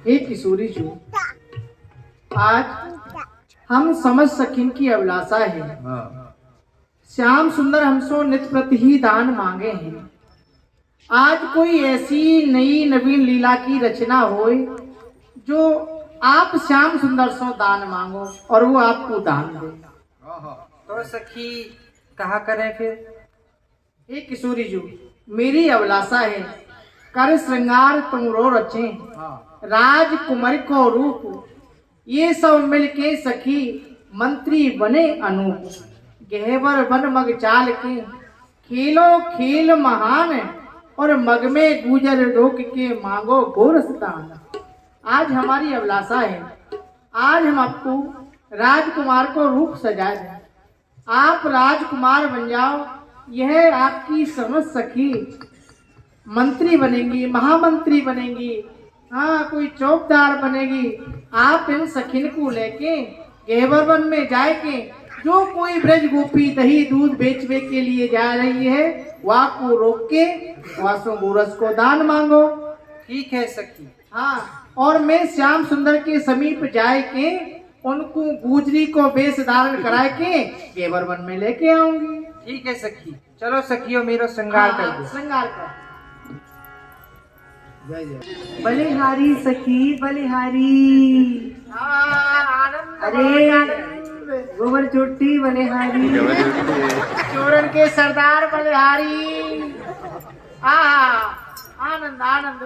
हे किशोरी जी, आज हम समझ सकिन की अभिलाषा है। श्याम सुंदर हमसो नित्य प्रति ही दान मांगे हैं। आज कोई ऐसी नई नवीन लीला की रचना होए जो आप श्याम सुंदर सो दान मांगो और वो आपको दान दे। तो सखी कहा करें फिर? हे किशोरी जी, मेरी अभिलाषा है कर श्रृंगार तुम रो रचे, राजकुमारी को रूप ये सब मिलके सखी मंत्री बने अनूप। गहवर बन मग चाल के खेलो खेल महान और मग में गुजर रोक के मांगो गोरस्तान। आज हमारी अभिलाषा है, आज हम आपको राजकुमार को रूप सजा दें, आप राजकुमार बन जाओ। यह आपकी समझ सखी मंत्री बनेंगी, महामंत्री बनेंगी, हाँ कोई चौकीदार बनेगी। आप इन सखीन को लेके गहवर वन में जाए के जो कोई ब्रज गोपी दही दूध बेचने के लिए जा रही है वहाँ को रोक के वासों गोरस को दान मांगो। ठीक है सखी। हाँ, और मैं श्याम सुंदर के समीप जाए के उनको गुजरी को वेश धारण कराए के गहवर वन में लेके आऊंगी। ठीक है सखी, चलो सखियों मेरो श्रृंगार कर दो। श्रृंगार कर। जय जय। बलिहारी सखी बलिहारी, अरे गोबर चोटी बलिहारी, चोरन के सरदार बलिहारी। आनंद आनंद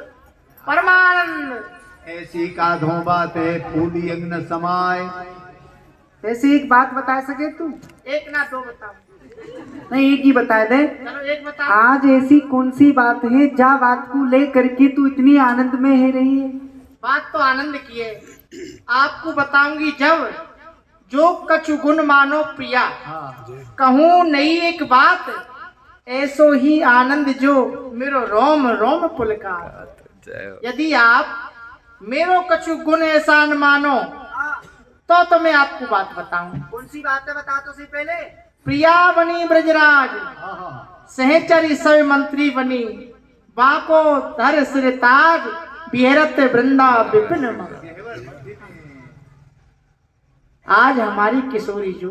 परमानंद। ऐसी का धोबात है फूली अंग न समाए। ऐसे एक बात बता सके तू? एक ना दो बताओ। नहीं एक ही बता दे। चलो एक बताओ। आज ऐसी कौन सी बात है जा बात को ले करके तू इतनी आनंद में है रही है? बात तो आनंद की है, आपको बताऊंगी जब जो कछु गुण मानो प्रिया, कहूँ नई एक बात ऐसो ही आनंद जो मेरो रोम रोम पुलकार। यदि आप मेरो कछु गुण ऐसा न मानो तो मैं आपको बात बताऊं। कौन सी बात है बता तो सही पहले। प्रिया बनी ब्रजराज, सहचरी सब मंत्री बनी, बाको धर सिर ताज, बिहरत वृंदा विपिन मग। आज हमारी किशोरी जो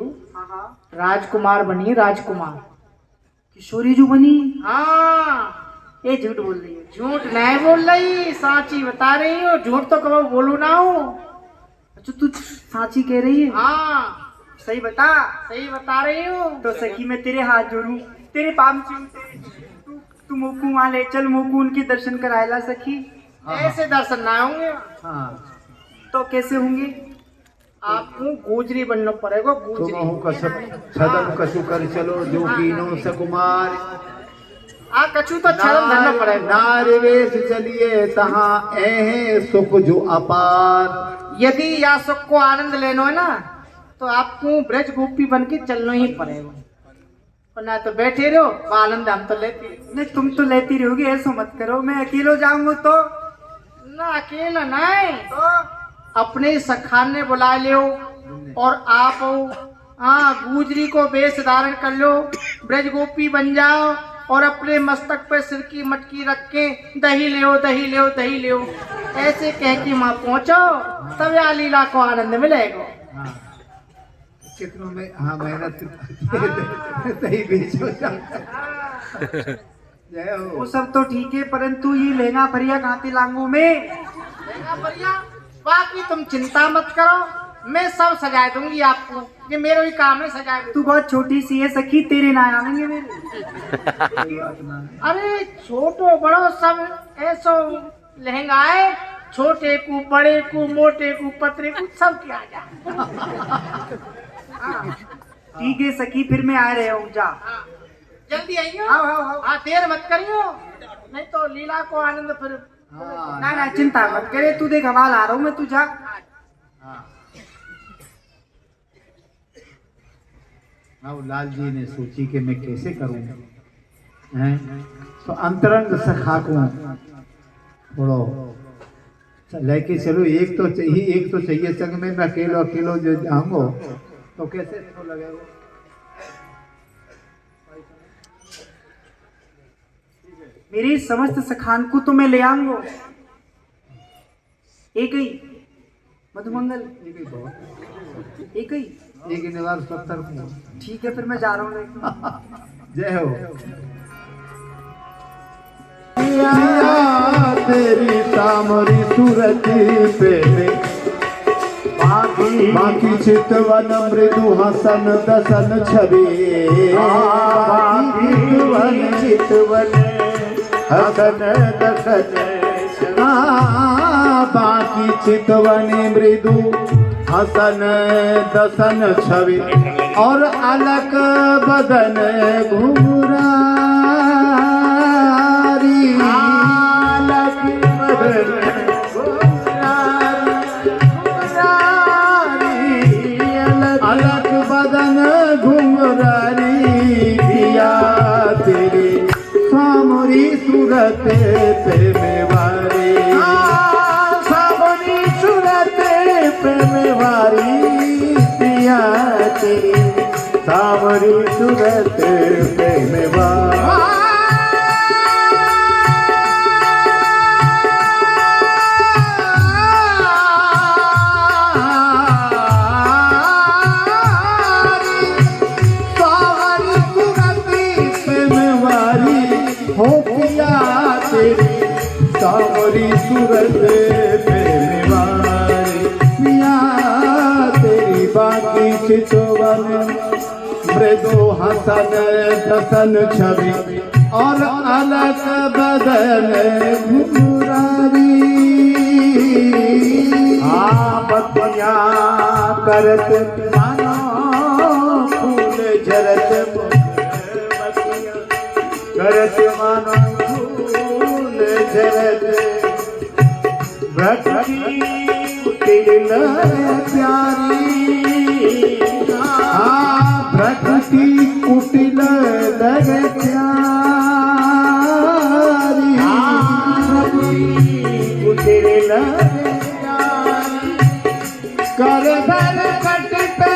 राजकुमार बनी, राजकुमार किशोरी जो बनी। हाँ, ये झूठ बोल रही है। झूठ नहीं बोल रही, साची बता रही हूँ। झूठ तो कभी बोलू ना हो। अच्छा तू साची कह रही है? हाँ सही बता। सही बता रही हूँ। तो सखी मैं तेरे हाथ जोड़ू, तेरे पाम छू, तू मोकू वहाँ ले चल, मोकू उनके दर्शन कराएला सखी। ऐसे दर्शन ना होंगे। तो कैसे होंगे? आपको गुजरी बनना पड़ेगा। गुजरी छदम कसु कर चलो जो कीनो सकुमार। कछु तो छदम धरना पड़ेगा। नारी वेश चलिए तहाँ ऐ सुख जो अपार। यदि या सुख को आनंद लेना है ना तो आपको ब्रज गोपी बन के चलना ही पड़ेगा, और ना तो बैठे रहो आनंद हम तो लेते। नहीं तुम तो लेती रहोगी, ऐसा मत करो। मैं अकेलो जाऊंगा तो ना, अकेला नहीं तो अपने सखाने बुला लो और आप गुजरी को वेश धारण कर लो, ब्रज गोपी बन जाओ और अपने मस्तक पर सिर की मटकी रख के दही ले दही ले दही ले ऐसे कह के वहां पहुंचो, तब या लीला को आनंद मिलेगा। कितनों में मेहनत दही बेचो। जय हो। वो सब तो ठीक है, परंतु ये लहंगा फरिया कहाँ लांगू में? बाकी तुम चिंता मत करो, मैं सब सजा दूंगी आपको। ये मेरा ही काम है सजा। तू बहुत छोटी सी है सखी, तेरे ना आवेंगे मेरे। अरे छोटो बड़ो सब ऐसो लहंगा है, छोटे को बड़े को मोटे को पतरे को सब किया जा। ठीक है सखी, फिर मैं आ रहा हूँ। जा जल्दी आइयो। हाँ देर मत करियो, नहीं तो लीला को आनंद फिर। ना ना चिंता मत करे, तू देख हवाल आ रहा हूँ मैं, तू जा। अब लाल जी ने सोची कि मैं कैसे करूं, हैं तो अंतरंग सखा को थोड़ो लेके चलो। एक तो चाहिए संग में। मैं अकेलो जो जाऊंगा तो कैसे तो लगेगा। मेरी समस्त सखान को तो मैं ले आऊंगा, एक ही मधुमंगल एक ही। एक ही निवार 70 को। ठीक है फिर मैं जा रहा हूँ। जय हो। पिया तेरी सामरी सूरत पे बाकी चितवन मृदु हसन दसन छवि चितवन हसन दसन बाकी चितवन मृदु हसन दसन छवि और अलग बदन घुमरारी अलग बदन अलग बदन घुमरारी पिया तेरी सामरी सूरत पे मेवारी सामरी सूरत पे मेवारी पिया तेरी सामरी सूरत पे मेवारी हो पिया तेरी सावरी सूरत पे मेवारी पिया तेरी बाकी चितवन मृदु हसन दसन छवि और अलग बदन घुरारी बतिया करत मानो फूल झरत करत मानो फूल झरत भक्ति तिल प्यारी भक्ति कुटिल लग प्यारी कुटिल कर धर कट पे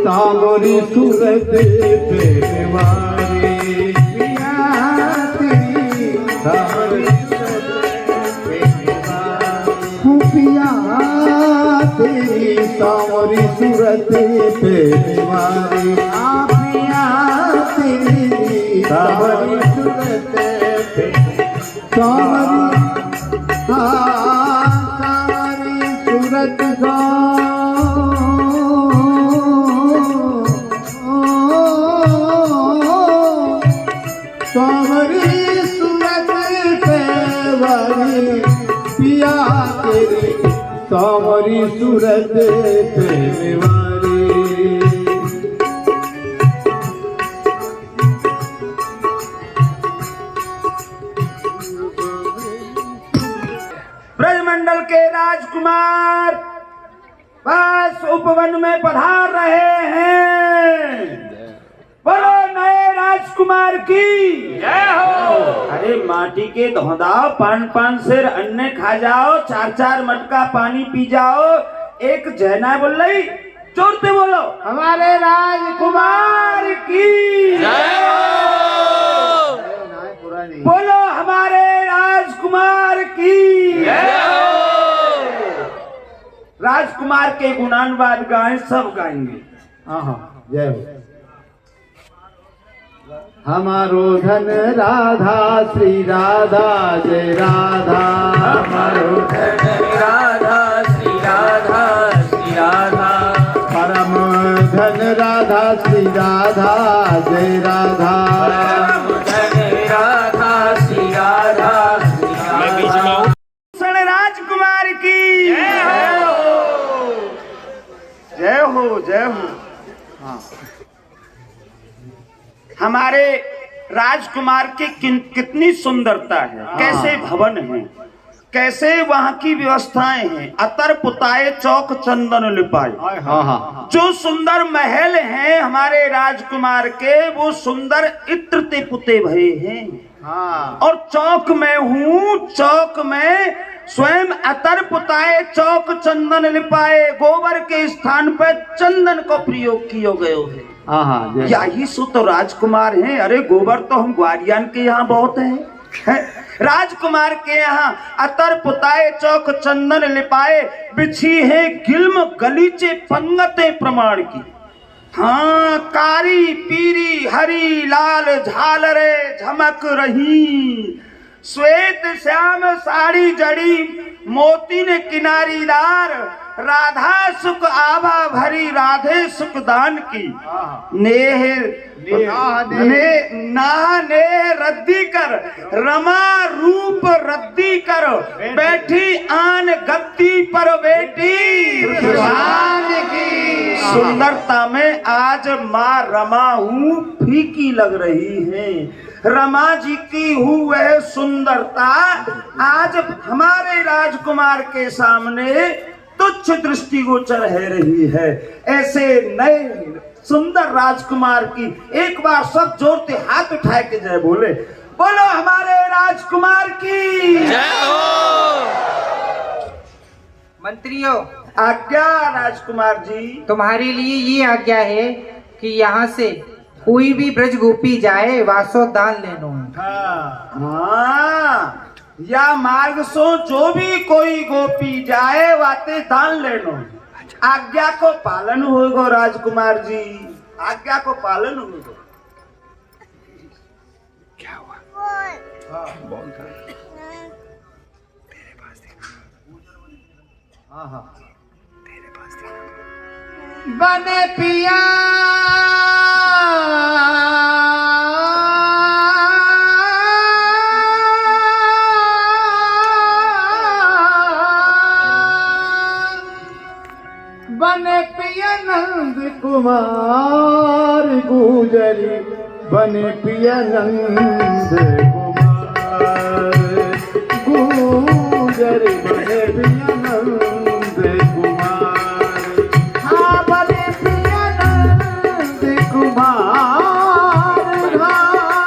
सावरी सूरत पे मेवारी पिया तेरी सावरी सूरत पे मेवारी पिया तेरी सावरी सूरत पे मेवारी पिया तेरी सावरी सूरत पे सावरी सूरत सावरी सूरत पे पिया तेरी सावरी सूरत पे मेवारी ब्रजमंडल के राजकुमार बस उपवन में पधार रहे हैं। बोलो नए राजकुमार की जय हो। अरे माटी के धोदाओ 5-5 सेर अन्न खा जाओ, 4-4 मटका पानी पी जाओ, एक जयना बोल रही जोरते बोलो हमारे राजकुमार की जय हो। बोलो हमारे राजकुमार की जय हो। राजकुमार के गुणानुवाद गाएं, सब गाएंगे। हाँ जय हो। हमारो धन राधा श्री राधा जय राधा हमारो धन राधा श्री राधा जय राधा भूषण राजकुमार की जय हो जय हो। हाँ। हमारे राजकुमार की कितनी सुंदरता है, कैसे भवन है, कैसे वहाँ की व्यवस्थाएं हैं, अतर पुताए चौक चंदन लिपाए। जो सुंदर महल हैं हमारे राजकुमार के, वो सुंदर इत्र ते पुते भये हैं। और चौक में हूँ, चौक में स्वयं अतर पुताए चौक चंदन लिपाए, गोबर के स्थान पर चंदन को प्रयोग किया गयो है। यही सो तो राजकुमार हैं। अरे गोबर तो हम ग्वारियन के यहाँ बहुत है। राजकुमार के यहाँ अतर पुताए चौक चंदन लिपाए, बिछी है गिल्म गलीचे पंगते प्रमाण की। हाँ, कारी पीरी हरी लाल झालरे झमक रही, श्वेत श्याम साड़ी जड़ी मोती ने किनारीदार, राधा सुख आभा भरी राधे सुख दान की। नेह रद्दी कर रमा रूप रद्दी कर, बैठी आन गद्दी पर बेटी की। सुंदरता में आज माँ रमा हूँ फीकी लग रही है। रमा जी की हूँ वह सुंदरता आज हमारे राजकुमार के सामने तुच्छ दृष्टिगोचर है रही है। ऐसे नए सुंदर राजकुमार की एक बार सब जोर से हाथ उठाए के जय बोले। बोलो हमारे राजकुमार की जय हो। मंत्रियों, आज्ञा राजकुमार जी। तुम्हारे लिए ये आज्ञा है कि यहाँ से कोई भी ब्रज गोपी जाए वासो दान लेनो। हाँ, या मार्ग सो जो भी कोई गोपी जाए वाते दान लेनो। आज्ञा को पालन होगा राजकुमार जी, आज्ञा को पालन होगा। क्या हुआ? बोल तेरे पास देखा। हाँ, तेरे पास देखा। बने पिया बने पिया नंद कुमार गुजरी, बने पिया नंद कुमार गुजरी, बने पिया नंद कुमार। हाँ, बने पिया नंद कुमार, हाँ,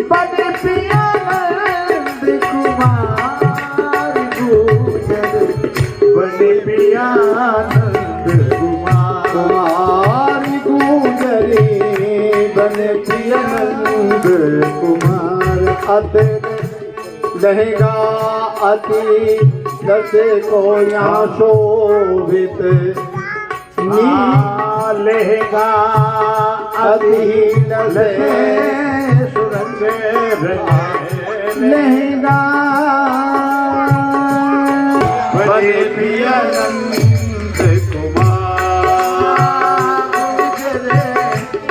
बने पिया नंद कुमार गुजरी, बने पिया नंद कुमार गुजरी, बने पिया नंद कुमार। अति लहंगा अति दसे को यहाँ शोभित, लहंगा अति दसे लहंगा, बने पिया नंद कुमार,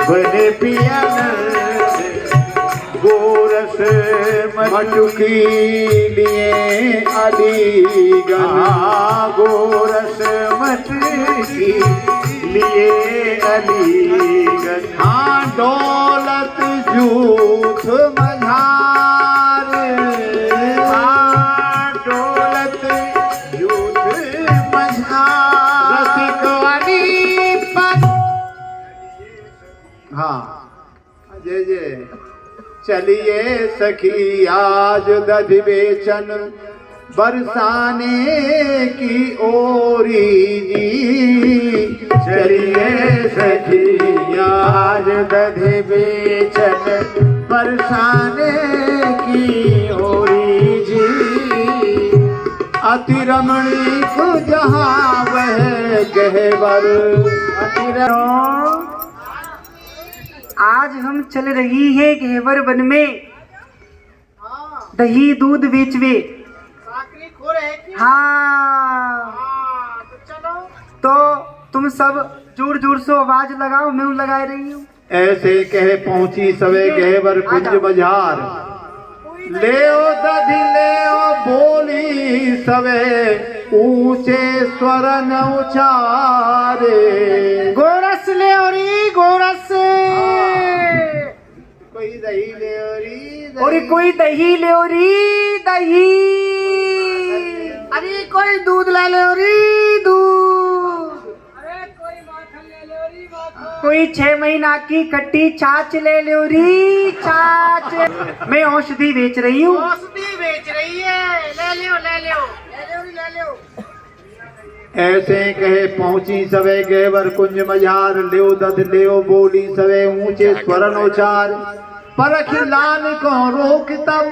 बने पिया नंद गोरस मटुकी लिए अलीगढ़, गोरस मटुकी लिए अलीगढ़। हाँ, दौलत जूठ मझार, हाँ, दौलत जूठ मझार, रसिक वाली पर। हाँ, जय जय। चलिए सखी आज दध बेचन बरसाने की ओरी जी, चलिए सखी आज दध बेचन बरसाने की ओरी जी। अति रमणीक जहाँ वह गहवर, अति आज हम चल रही है घेवर वन में, दही दूध बेचवे। साकरी खो रहे क्या? हाँ, तो चलो। तो तुम सब जोर जोर से आवाज लगाओ, मैं लगा रही हूँ। ऐसे कहे पहुंची सवे गहवर कुंज बजार, ले दधि ले बोली सवे ऊंचे स्वर न उचारे। गोरस ले औरी गोरस, कोई दही ले औरी और कोई दही ले री दही, अरे कोई दूध ले ले औरी दूध, कोई 6 महीना की खट्टी छाछ ले लो री छाछ। मैं औषधि बेच रही हूँ। औषधि बेच रही है, ले लियो ले लियो ले लियो ले लियो। ऐसे कहे पहुंची सवे गहवर कुंज मझार, ले दध ले बोली सवे ऊंचे स्वरन उचार। परख लाल को रोक तब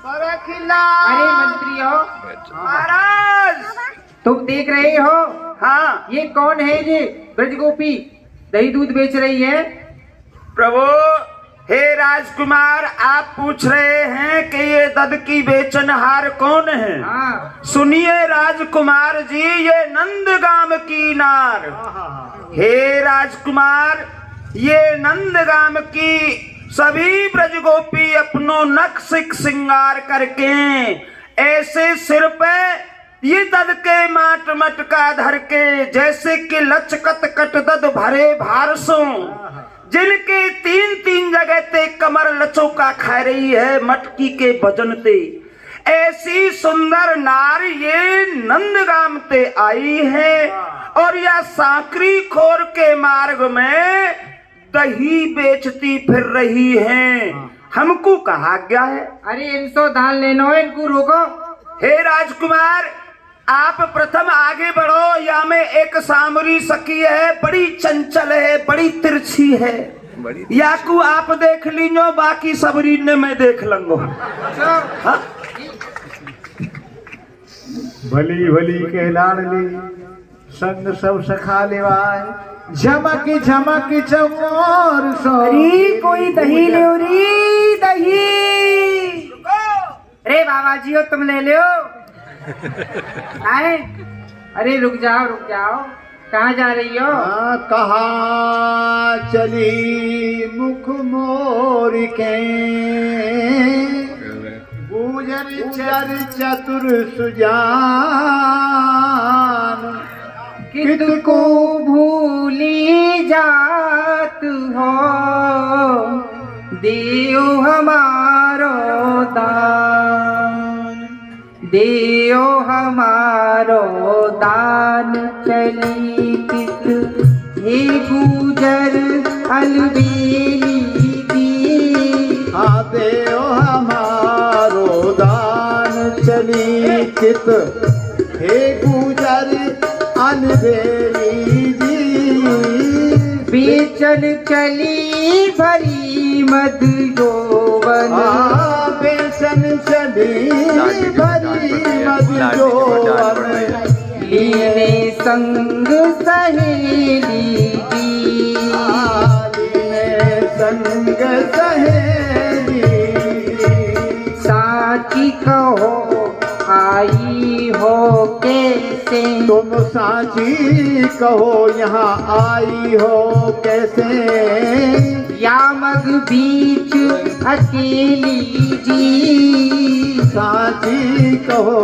परख लाल। अरे मंत्री हो महाराज। तुम देख रहे हो? हाँ ये कौन है? ये ब्रज गोपी दही दूध बेच रही है। प्रभु, हे राजकुमार, आप पूछ रहे हैं कि ये दध की बेचनहार कौन है? हाँ। सुनिए राजकुमार जी, ये नंदगाम की नार। हे राजकुमार, ये नंदगाम की सभी ब्रज गोपी अपनो नक्सिक श्रृंगार करके ऐसे सिर पे ये दद के माट मटका धर के, जैसे कि लचकत कट दद भरे भारसों, जिनके 3-3 जगह ते कमर लचौका खा रही है मटकी के भजन ते, ऐसी सुंदर नार ये नंदगाम ते आई है। और यह सांकरी खोर के मार्ग में दही बेचती फिर रही है। हमको कहा गया है। अरे इनको दान लेना है, इनको रोको। हे राजकुमार, आप प्रथम आगे बढ़ो। या में एक सामरी सखी है, बड़ी चंचल है, बड़ी तिरछी है। या को आप देख लीजो, बाकी सबरी ने मैं देख लूंगो। हाँ? भली भली के लाडली संग सब सखा लेवाय, झमक झमक चमोर सो। अरे कोई दही ले री दही। अरे बाबा जी हो, तुम ले लो। आए? अरे रुक जाओ, कहाँ जा रही हो? कहाँ चली मुख मोर के, गुजर चर चतुर सुजान। कित को भूली जात हो, देओ हमारो दान, देओ हमारो दान। चली कित हे गुजर अलबेली दी, देओ हमारो दान। चली चित हे गुजर अलबेली दी, बेचन चली भरी मद यौवन। बेचन चली भरी मद यौवन। लीने संग सहेली दी, लीने संग सहेली। साची कहो आई हो कैसे, तुम साची कहो यहाँ आई हो कैसे। यामग बीच अकेली जी, साची कहो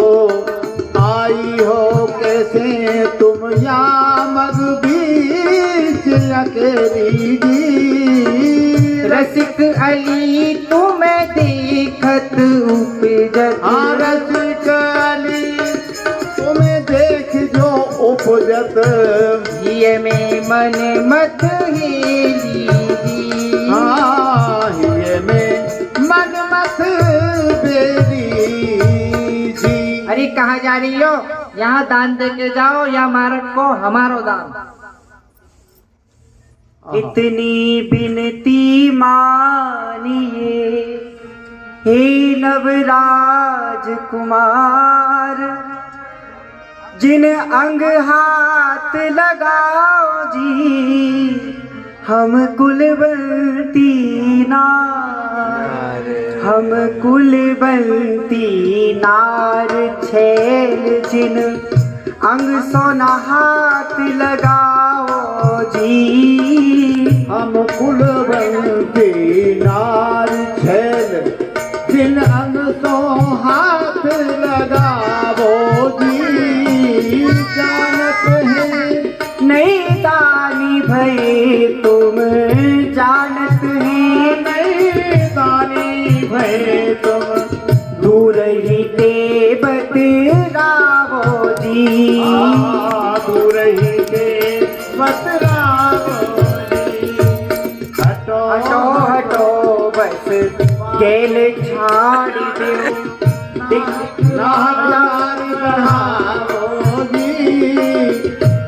आई हो कैसे। तुम यामग बीच अकेली जी। रसिक अली तुम्हें देखत उपजत। रसिक अली तुम्हें देख जो उपजत। ये में मन मत हेली, ये में मन मत बेली जी। अरे कहाँ जा रही हो? यहाँ दान दे के जाओ, या मारक को हमारो दान। इतनी बिनती मानिए हे नवराज कुमार, जिन अंग हाथ लगाओ जी, हम कुलवंती नार, हम कुलवंती नार। छैल जिन अंग सोना हाथ लगाओ जी। हम कुलवंती नारी छैल जिन अंग सो हाथ लगावो जी। जानत है नहीं दानी भये तुम जानत है, नहीं दानी भय तुम दूर ही ते बतरावो जी। दूर ही के बतरावो जी। हटो हटो हटो बस गेल छाड़ दो। नारी बढ़ावो जी।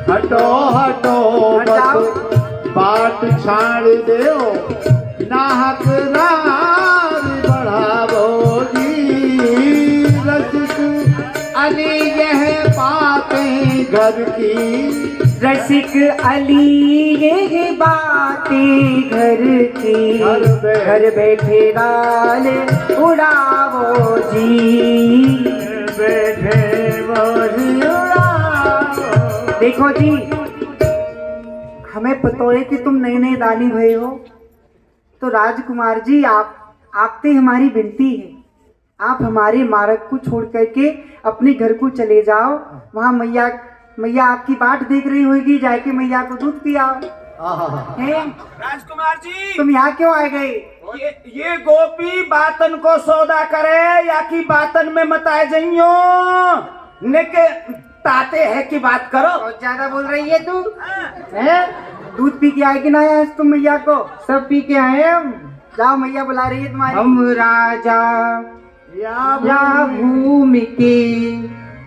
हटो हटो बस बाट छाड़ दो। नाहक नारी बढ़ावो जी। रसिक अली यह बातें घर की। रसिक अली ये बातें घर की। घर बैठे लाल उड़ावो जी। बैठे मोरी उड़ावो। देखो जी, हमें पता है कि तुम नए नए दानी भये हो, तो राजकुमार जी आपसे हमारी विनती है, आप हमारे मार्ग को छोड़ करके अपने घर को चले जाओ। वहाँ मैया आपकी बाट देख रही होगी, जाके मैया को दूध पियाओ। हैं? राजकुमार जी, तुम यहाँ क्यों आए गए? ये गोपी बातन को सौदा करे या कि बातन में मताए जइयो ने के ताते है की बात करो। बहुत ज्यादा बोल रही है तू। हैं? दूध पी के आए कि ना आए आज तुम मैया को? सब पी के आए हम। जाओ, मैया बुला रही है तुम्हारी। हम राजा या भूमि के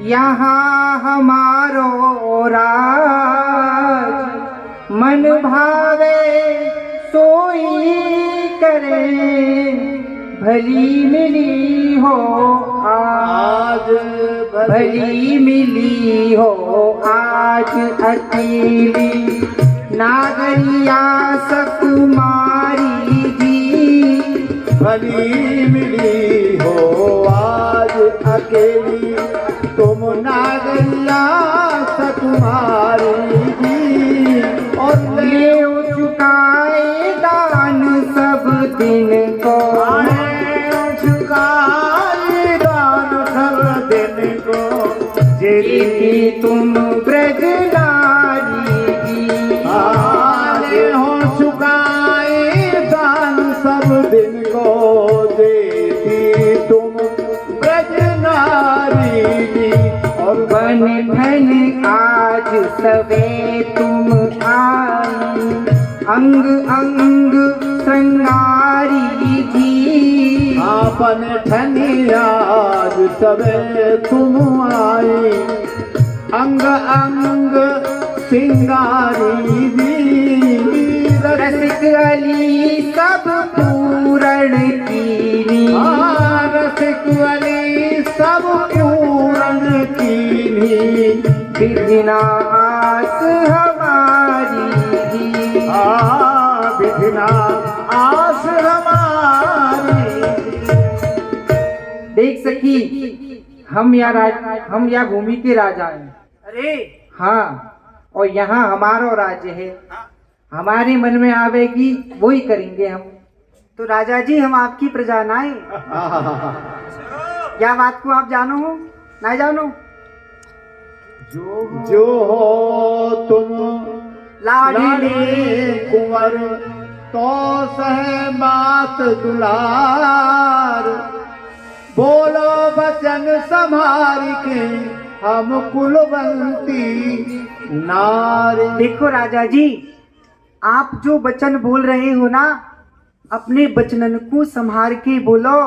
यहाँ हमारो राज। मन भावे सोई करे, भली मिली हो आज। भली मिली हो आज अकेली नागरिया सकुमारी जी। भली मिली हो आज अकेली तुम नागरिया सकुमारी जी। और ले चुकाए दान सब दिन को। चुकाए दान सब दिन को। जेठी तुम ब्रज नारी जी। आगे हो चुकाए दान सब दिन को। देती तुम ब्रज नारी जी। और बन धन आज सवे तुम आई, अंग अंग श्रृंगारी जी। आपन ठनी आज सवे तुम आई, अंग अंग सिंगारी जी। रसिक अली सब पूरण कीनी। रसिक अली सब पूरण कीनी। विधिना आस हमारी जी। विधिना आस हमारी। देख सखी, हम या भूमि के राजा हैं। अरे हाँ, और यहाँ हमारा राज्य है। हमारे मन में आवेगी वो ही करेंगे हम। तो राजा जी, हम आपकी प्रजा नाए। क्या बात को आप जानो हो ना जानो? जो हो तुम लाडले कुंवर तो सह बात दुलार। बोलो बचन संभार के हम कुलवंती नारी। देखो राजा जी, आप जो वचन बोल रहे हो ना, अपने वचनन को संभाल के बोलो,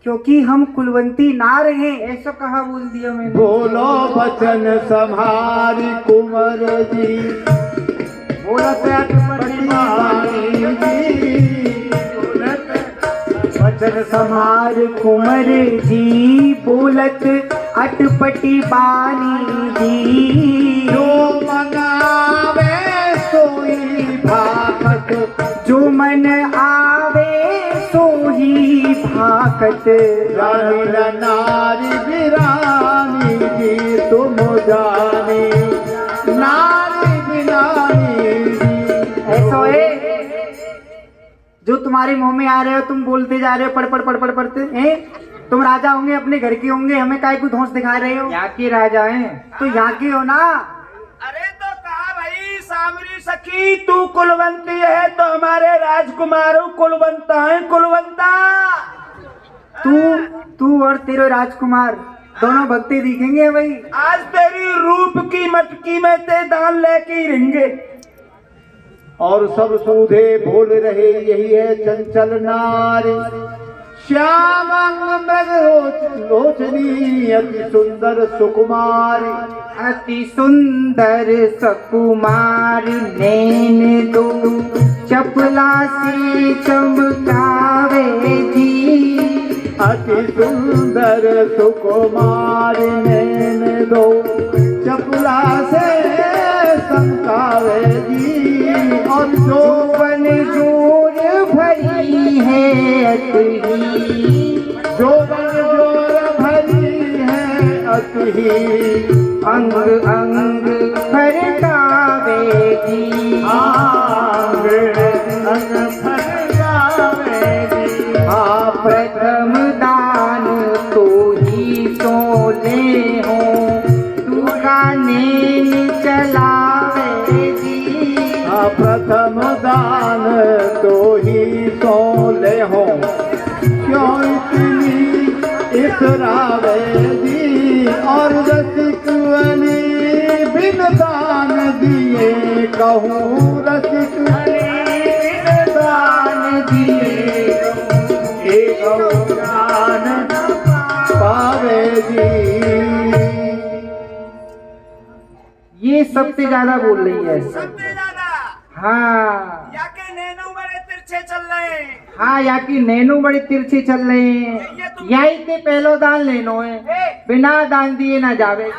क्योंकि हम कुलवंती नार हैं। ऐसा कहा बोल दिया मैंने। बोलो बचन संभारी कुंवर जी। बोलत अटपटी जी। वचन संभार कुंवर जी, बोलत अटपटी बानी जी। जो मनावे सोई भागत। जो मन आवे सोही भाकत। रानी नारी बिरानी जी तुम जाने तुम्हारे मुंह में आ रहे हो, तुम बोलते जा रहे हो पढ़ते हैं। तुम राजा होंगे, अपने घर के होंगे, हमें काय को धौंस दिखा रहे हो? यहाँ के राजा हैं। तो यहाँ के हो ना। अरे तो कहा भाई सामरी सखी तू कुलवंती है तो हमारे राजकुमार कुलवंता है, कुलवंता। तू और तेरे राजकुमार दोनों भक्ति दिखेंगे भाई। आज तेरी रूप की मटकी में ते दान लेके ही रहेंगे। और सब सूधे बोल रहे यही है चंचल नारी, श्याम अंग मृग लोचनी, अति सुंदर सुकुमारी। अति सुंदर सकुमार नैन दो चपला से चमकावे जी। अति सुंदर सुकुमार नैन दो चपला से चमकावे जी। और जोबन जोर भरी है अति, जोबन जोर भरी है अति, अंग अंग फरकावेगी। अंग अंग फरकावेगी। प्रथम दान तो ही सोले हो, तू गाने चलावेगी। प्रथम दान तो ही सोले हो, क्यों इतनी इसरावेगी। और रसिक अली बिन दान दिए कहूँ, रसिक अली बिन दान दिए एक दान पावेगी। ये सबसे ज्यादा बोल रही है। सबसे ज्यादा हाँ या के नैनो बड़े तिरछे चल रहे हैं। हाँ, या की नैनो बड़े तिरछे चल रहे हैं। यही ते पहलो दान लेनो है, बिना दान दिए ना जावे।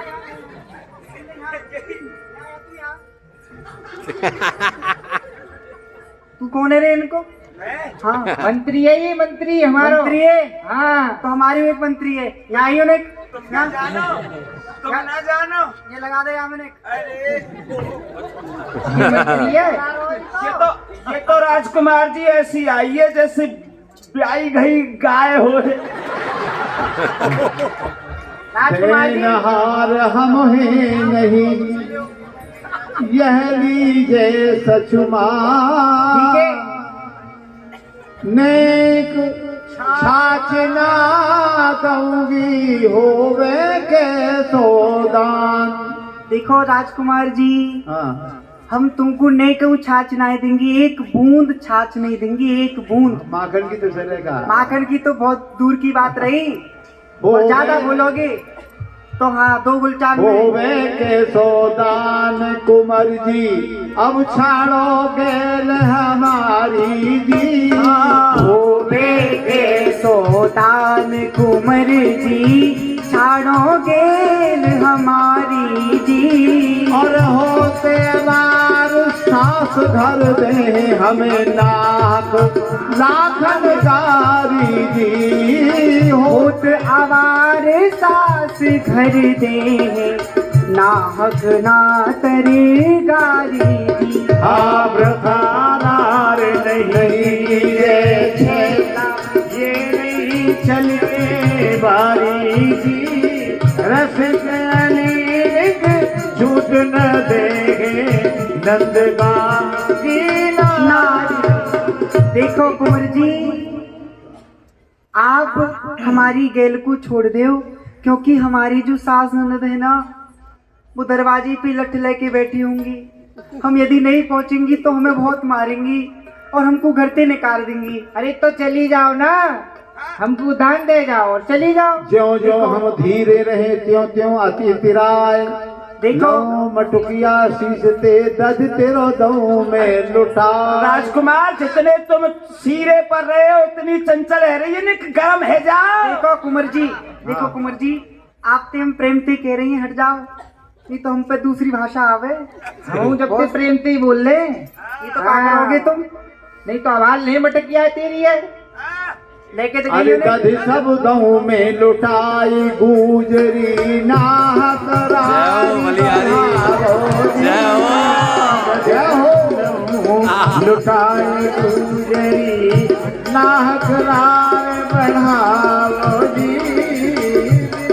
तू कौन है रे इनको? हाँ, मंत्री है ये, मंत्री हमारा मंत्री है। हाँ, तो हमारी भी मंत्री है। यहाँ ही उन्हें तुम ना जानो ये लगा दे यहाँ मैंने। अरे ये मंत्री है। ये तो राजकुमार जी ऐसी आई है जैसे ब्याई गई गाय हो। राजकुमार जी नहार हम हैं नहीं, यह लीजे सचुमा। ठीक है। नेक छाछना दूंगी होवे के सोदान। देखो राजकुमार जी, हाँ, हम तुमको नहीं कहूँ छाछ नहीं देंगे, एक बूंद छाछ नहीं देंगे, एक बूंद। माखन की तो चलेगा, माखन की तो बहुत दूर की बात रही। हो और ज्यादा बोलोगे तो हाँ, दो गुलचान होवे के सोदान कुंवर जी, अब छाड़ो गेल हमारी जी। होवे के सोदान कुंवर जी, छाड़ो गेल हमारी जी। और होते बार सास धर दे हमें लाख लाखन गारी जी। होत आवार सास घर दे, नाहक ना तरे गारी जी। हाँ प्रधानार नहीं ये छेला, ये नहीं चलते बारी जी। रसिक अनेक झूठ न देगे नंदगा की नारी। देखो कुंवर जी, आप हमारी गेल को छोड़ दो, क्योंकि हमारी जो सास ननद है ना, वो दरवाजे पे लठ लेके बैठी होंगी। हम यदि नहीं पहुंचेंगी तो हमें बहुत मारेंगी और हमको घर से निकाल देंगी। अरे तो चली जाओ ना, हमको दान दे जाओ और चली जाओ। ज्यों ज्यों हम धीरे रहे त्यों त्यों अति तिराय। देखो मटुकिया सीसते दज तेरो दऊ में लुटा। राजकुमार जितने तुम सीरे पर रहे हो उतनी चंचल है रही है, गरम है जा। देखो कुंवर जी, देखो कुंवर जी, आपसे हम प्रेम से कह रही हैं हट जाओ, नहीं तो हम पे दूसरी भाषा आवे। हम जब से प्रेम से ही बोल ले, ये तो क्या करोगे तुम? नहीं तो आवाज नहीं मटकिया है तेरी है, लेके तो गई अरे दध सब दऊ में लुटाई गुजरी नाहक लुटाई गुजरी नाहक राय बढ़ाओ जी,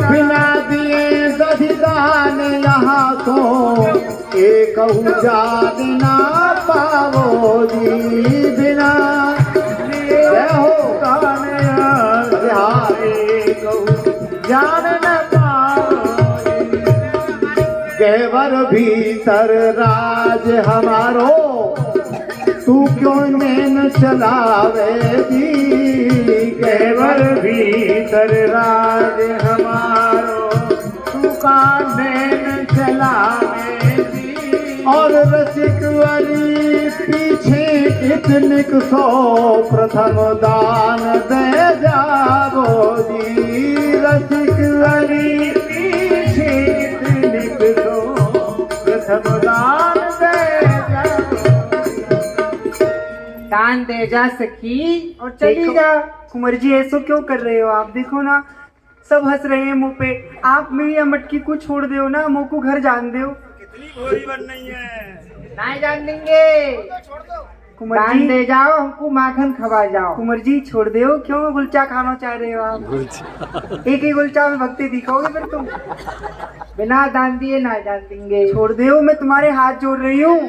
बिना दिए दधिदान यहाँ तो एक जान ना पावो जी, बिना जय हो जान न पाओ जी। गहवर भीतर राज हमारो, तू क्यों नैन चलावे जी, गहवर भीतर राज हमारो, तू का नैन चलावे जी। और रसिक वाली पीछे इतनिक सो प्रथम दान दे जावो जी, रसिक वाली पीछे इतनिक सो प्रथम दान दे जावो। दान दे जा सखी और चली देखो। जा। कुंवर जी ऐसा क्यों कर रहे हो आप? देखो ना सब हंस रहे हैं मुंह पे, आप मेरी या मटकी को छोड़ दो ना, मुंह को घर जान दो। कितनी भोरी बन रही है। नहीं जान देंगे, कुंवर दान जी दे जाओ, हमको माखन खवा जाओ। कुंवर जी छोड़ दो, क्यों गुलचा खाना चाह रहे हो आप? एक ही गुलचा में भक्ति दिखाओगे फिर तुम? बिना दान दिए ना जान देंगे। छोड़ दो, मैं तुम्हारे हाथ जोड़ रही हूँ।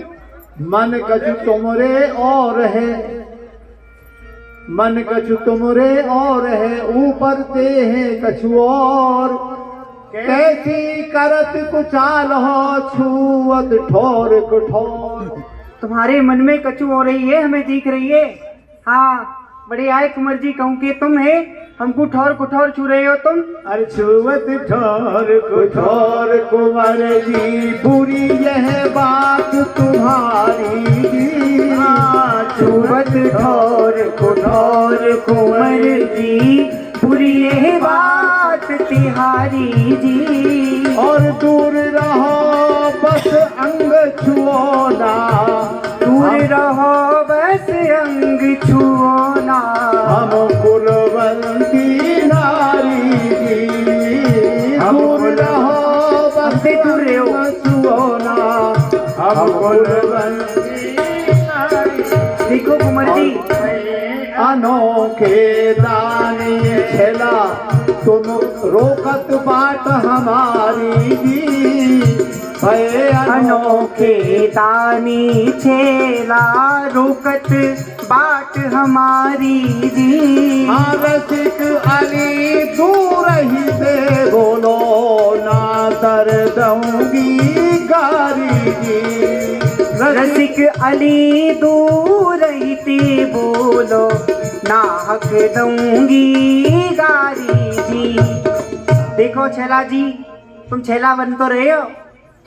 मन कछु तुमरे और है, मन कछु तुमरे और है, ऊपर ते हैं कछु और, कैसी करत कुचाल हो छुअत ठोर कुठोर। तुम्हारे मन में कचू हो रही है, हमें दिख रही है। हाँ बड़े आए कुंवर जी, कहूँ कि तुम है हमको ठोर कुठोर छू रहे हो तुम। अरे छुअत ठोर कुठोर कुंवर जी, बुरी यह बात तुम्हारी जी। हाँ छुअत ठोर कुठोर कुंवर जी, बुरी है बात तिहारी जी। और दूर रहो बस अंग छुओ ना, दूर रहो बस अंग छुओ ना, हम कुलवंती नारी जी। दूर रहो बस दूर रहो। अंग छुओ ना, हम कुलवंती नारी। देखो कुंवर जी अनोखे दानी छेला, तुम रोकत बाट हमारी जी। भय अनोखे दानी छेला, रोकत बाट हमारी जी। हाँ रसिक अली दूर ही से बोलो ना, तर दूंगी गारी जी। रसिक अली दूर ही ते बोलो, ना हक दूंगी गारी जी। देखो छेला जी, तुम छेला बन तो रहे हो,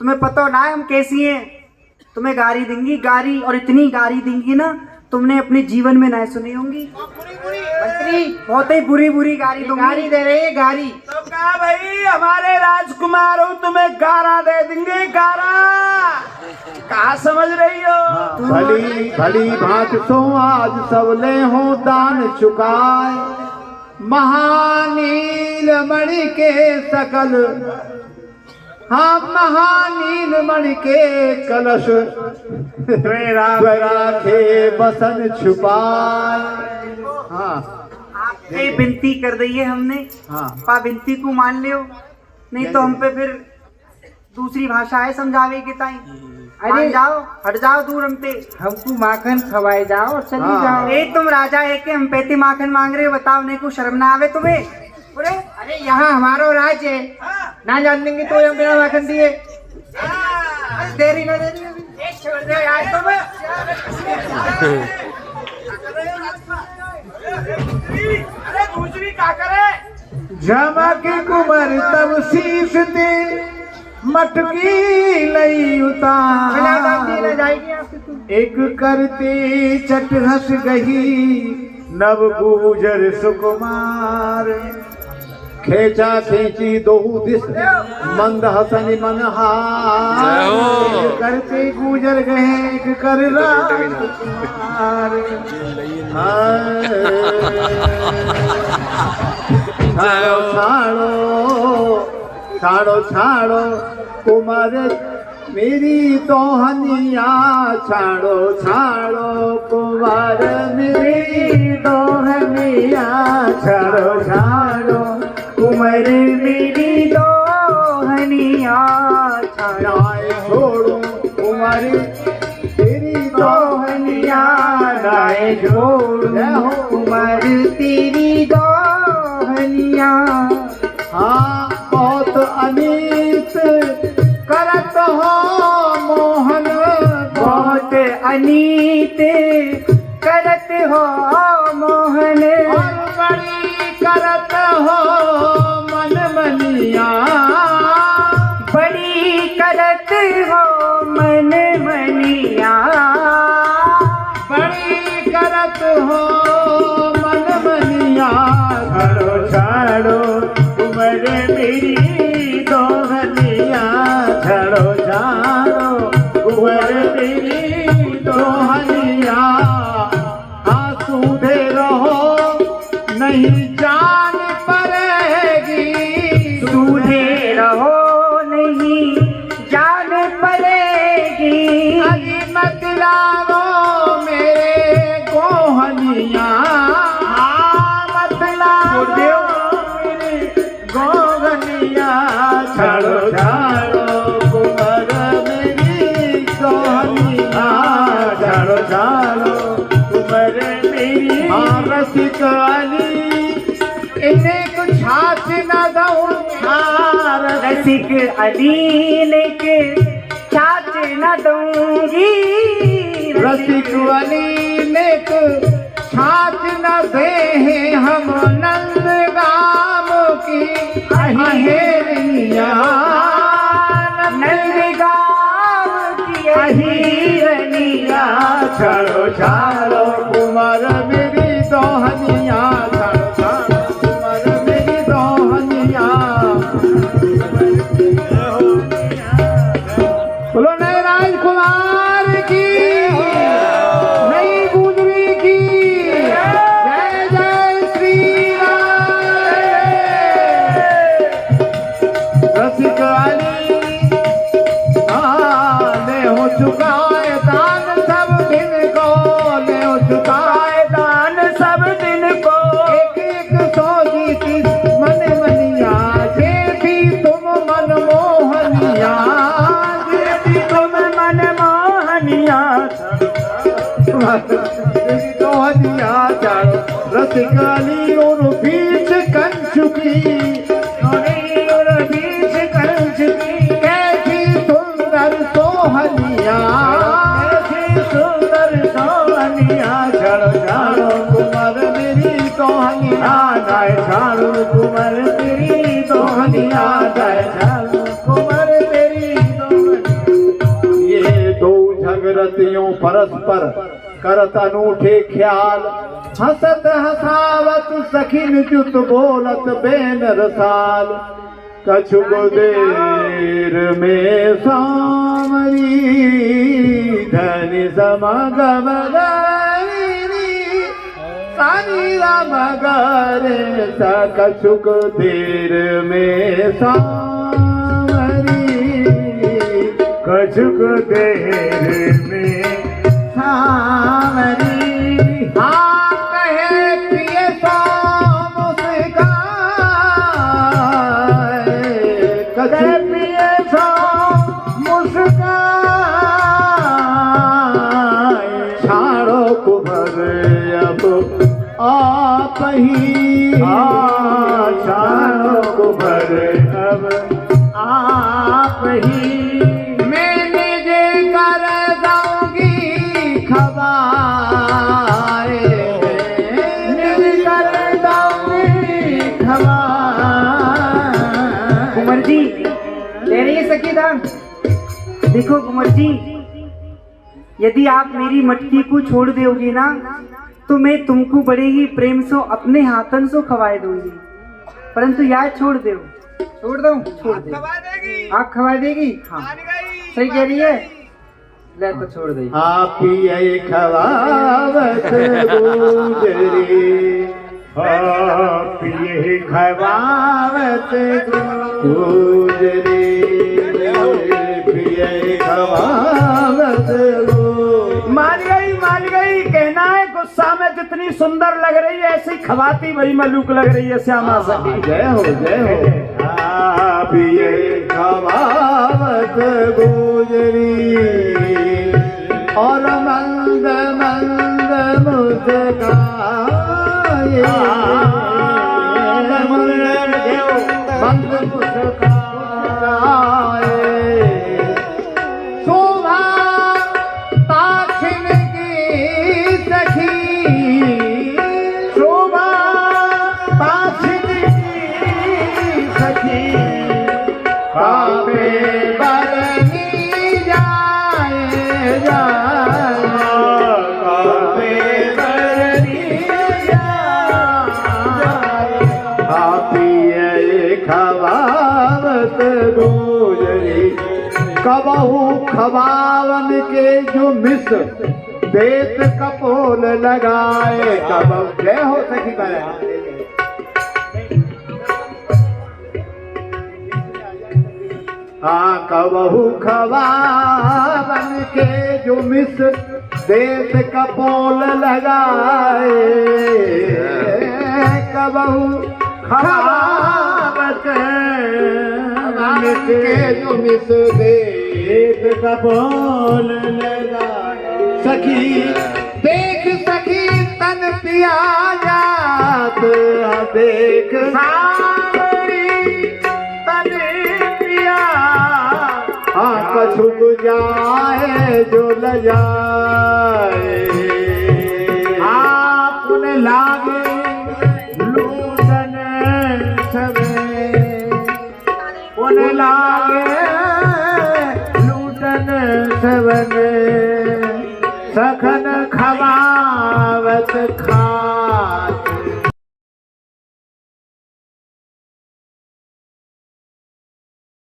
तुम्हें पता ना है हम कैसी हैं। तुम्हें गारी देंगी गारी, और इतनी गारी देंगी ना तुमने अपने जीवन में ना सुनी होंगी। मंत्री बहुत ही बुरी बुरी गारी दूंगी। गाड़ी दे रहे हैं, गाड़ी। तो कहा भाई हमारे राजकुमार हो, तुम्हें गारा दे देंगे, गारा। कहा समझ रही हो? भली भली भांत सो आज सबले हो दान चुकाए, महानील मणि के सकल, हाँ महानील मणि के कलश, राखे बसन छुपाए। हाँ आपसे विनती कर दी है हमने, हाँ पा विनती को मान लियो, नहीं तो हम पे फिर दूसरी भाषा है समझावे के ताई। अरे जाओ, हट जाओ दूर हमसे। हमको माखन खवाए जाओ और चली हाँ। जाओ। अरे तुम राजा है कि हम पेती माखन मांग रहे हो? बताओ, नहीं को शर्म ना आवे तुम्हें? अरे यहाँ हमारा राज है, ना जान देंगे तो हम बिना माखन दिए। देरी ना देरी छोड़ दो यार तुम। अरे दूसरी क्या करे? झमकी कुमर तब शीश दे, मटकी लई बिना दान दिए ना उतार। जाएगी आपसे तुम। एक करते चट हंस गही, नव गुजर सुकुमार। खेचा खेची दो दिस, मंद हसन मन हार। एक करते गुजर गए एक कर राजकुमार। छाड़ो छाड़ो छाड़ो कुमार मेरी दोहनिया, छाड़ो छाड़ो कुमार मेरी दोहनिया, छाड़ो छाड़ो कुंवर मेरी दोहनिया, नाय छोड़ो कुमार तेरी दोहनिया, नाय छोड़ो कुंवर तेरी दोहनिया। हाँ बहुत अनीत करत हो मोहन, बहुत अनीत करत हो मोहन, और बड़ी करत हो मन मनिया, बड़ी करत हो मन मनिया, बड़ी करत हो मन मनिया। छाड़ो छाड़ो कुंवर मेरी दोहनिया, छाड़ो छाड़ो कुंवर मेरी दोहनिया। आंसू दे रहो नहीं जान पड़ेगी, सूधे रहो नहीं जान पड़ेगी, अभी मत लाओ मेरे गोहनिया, मत लाओ मेरे गोहनिया। छाड़ो छाड़ो कुंवर मेरी गोहनिया, छाड़ो छाड़ो कुंवर मेरी। हाँ रसिक अली इन्हें कुछ हाथ न दऊं, रसिक अली के छाछ न दूंगी, रसिक अली ने छाछ न दे हैं हम नंद गाम की अहेरिया, नंद गाँव की अहिरनिया। छाड़ो छाड़ो कुंवर मेरी दोहनिया, छाड़ो छाड़ो कुंवर मेरी दोहनिया। बोलो नए राजकुमार की, नई गुजरी की जय जय श्री राम। रसिक अली ले हो चुका है दान सब दिन को, ले हो चुका है दान सब दिन को, एक एक सौ जीती मन मनिया, जे भी तुम मन मोहनिया, जे भी तुम मन मोहनिया। तेरी दोहनिया। छाड़ो रसिक अली और बीच कंचुकी, और बीच कंच की कैसी सुंदर सोहनिया, कैसी सुंदर सोहनिया। छाड़ो छाड़ो कुंवर मेरी दोहनिया, नाय छाड़ो कुंवर तेरी दोहनिया, नाय छाड़ो कुंवर तेरी दोहनिया। ये दो झगड़तियों परस्पर करत अनूठे ख्याल, हसत हसावत सखिन जुत बोलत बेन रसाल। कछुक देर में सामरी धनि समगमगरी, सानी रामगरे सा। कछुक देर में सामरी, कछुक देर में सामरी। हाँ कहे पिए सो मुस्काए, कहे पिए सो मुस्काए। छाड़ो कुंवर अब आप ही, छाड़ो कुंवर अब आप ही। मैंने जे कर दूंगी खबाए, मैंने कर दूंगी खबाए। कुंवर जी ले रही है सखी दान। देखो कुंवर जी, यदि आप मेरी मटकी को छोड़ दोगे ना, तो मैं तुमको बड़े ही प्रेम से अपने हाथन से खवाए दूंगी, परंतु यार छोड़ दो। छोड़ दो, छोड़ दे। आप खवा देगी? हाँ सही कह रही है। ले तो छोड़ दे। आप ये खवावत गुजरी, आप ये खवावत गुजरी। गुजरी पिए खवावत मान गई कहना है गुस्सा में जितनी सुंदर लग रही है ऐसी खवाती वही मलूक लग रही है श्यामा सखी। जय हो पिए खवावत गुजरी और मंद मंद मुस्काए मंद मुस्काए शोभा ताक्षिण की सखी शोभा ताक्षिण की सखी पापे बरनी जाए पापे बरनी जाए खवावत गुजरी कबहू खवावन के जो मिस देत कपोल लगाए कबहू जय हो सखी हाँ कबहू खवावन के जो मिस देत कपोल लगाए कबहू खवावत के जो मिस देत कपोल लगाए सखी देख सखी तन पिया जात देख तन पिया छुप जाए जो ल जाए आपन लागे लूटन सवे उन लागे लूटन सवन सखन खवावत खा